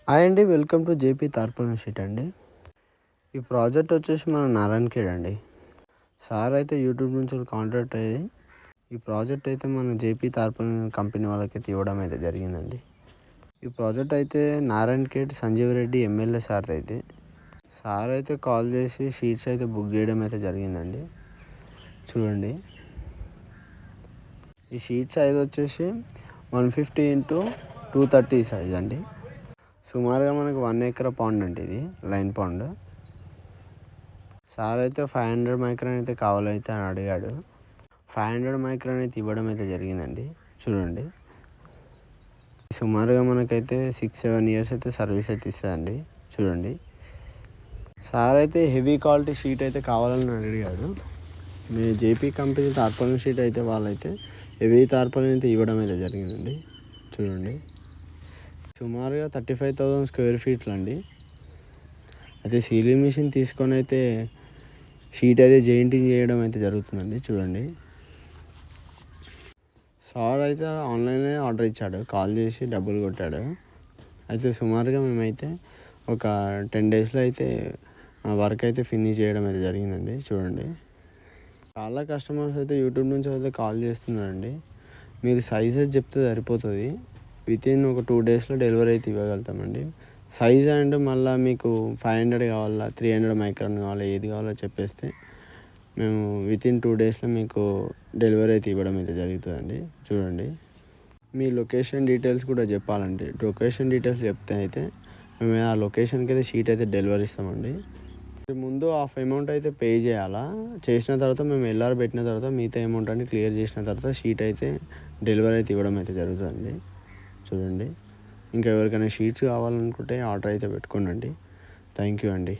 Hi అండి. Welcome to JP తార్పాలిన్ sheet అండి. ఈ ప్రాజెక్ట్ వచ్చేసి మన నారాయణఖేడ్ అండి. సార్ అయితే యూట్యూబ్ నుంచి కాంటాక్ట్ అయ్యి ఈ ప్రాజెక్ట్ అయితే మన జేపీ తార్పాలిన్ కంపెనీ వాళ్ళకైతే ఇవ్వడం అయితే జరిగిందండి. ఈ ప్రాజెక్ట్ అయితే నారాయణఖేడ్ సంజీవ్ రెడ్డి ఎమ్మెల్యే సార్ అయితే కాల్ చేసి షీట్స్ అయితే బుక్ చేయడం అయితే జరిగిందండి. చూడండి, ఈ షీట్ సైజ్ వచ్చేసి 150x230 సైజ్ అండి. సుమారుగా మనకు 1 ఎకరా పాండ్ అండి, ఇది లైన్ పాండ్. సార్ అయితే 500 మైక్రాన్ అయితే కావాలైతే అని అడిగాడు. 500 మైక్రాన్ అయితే ఇవ్వడం అయితే జరిగిందండి. చూడండి, సుమారుగా మనకైతే 6-7 ఇయర్స్ అయితే సర్వీస్ అయితే ఇస్తుందండి. చూడండి, సార్ అయితే హెవీ క్వాలిటీ షీట్ అయితే కావాలని అడిగాడు. మీ జేపీ కంపెనీ తార్పాలిన్ షీట్ అయితే వాళ్ళైతే హెవీ తార్పాలిన్ అయితే ఇవ్వడం అయితే జరిగిందండి. చూడండి, సుమారుగా 35,000 స్క్వేర్ ఫీట్లు అండి. అయితే సీలింగ్ మిషన్ తీసుకొని అయితే షీట్ అయితే జెయింటింగ్ చేయడం అయితే జరుగుతుందండి. చూడండి, సార్ అయితే ఆన్లైన్లో ఆర్డర్ ఇచ్చాడు, కాల్ చేసి డబ్బులు కొట్టాడు. అయితే సుమారుగా మేమైతే ఒక 10 డేస్లో అయితే వర్క్ అయితే ఫినిష్ చేయడం అయితే జరిగిందండి. చూడండి, చాలా కస్టమర్స్ అయితే యూట్యూబ్ నుంచి అయితే కాల్ చేస్తున్నారండి. మీరు సైజెస్ చెప్తే సరిపోతుంది, వితిన్ ఒక 2 డేస్లో డెలివరీ అయితే ఇవ్వగలుగుతామండి. సైజ్ అండ్ మళ్ళీ మీకు 500 కావాలా, 300 మైక్రాన్ కావాలా, ఏది కావాలో చెప్పేస్తే మేము వితిన్ 2 డేస్లో మీకు డెలివరీ అయితే ఇవ్వడం అయితే జరుగుతుందండి. చూడండి, మీ లొకేషన్ డీటెయిల్స్ కూడా చెప్పాలండి. లొకేషన్ డీటెయిల్స్ చెప్తే అయితే మేము ఆ లొకేషన్కి అయితే షీట్ అయితే డెలివరీ ఇస్తామండి. ముందు హాఫ్ అమౌంట్ అయితే పే చేయాలా, చేసిన తర్వాత మేము ఎల్ఆర్ పెట్టిన తర్వాత మిగతా అమౌంట్ అని క్లియర్ చేసిన తర్వాత షీట్ అయితే డెలివరీ అయితే ఇవ్వడం అయితే జరుగుతుందండి. చూడండి, ఇంకా ఎవరికైనా షీట్స్ కావాలనుకుంటే ఆర్డర్ అయితే పెట్టుకోండి. థ్యాంక్ యూ అండి.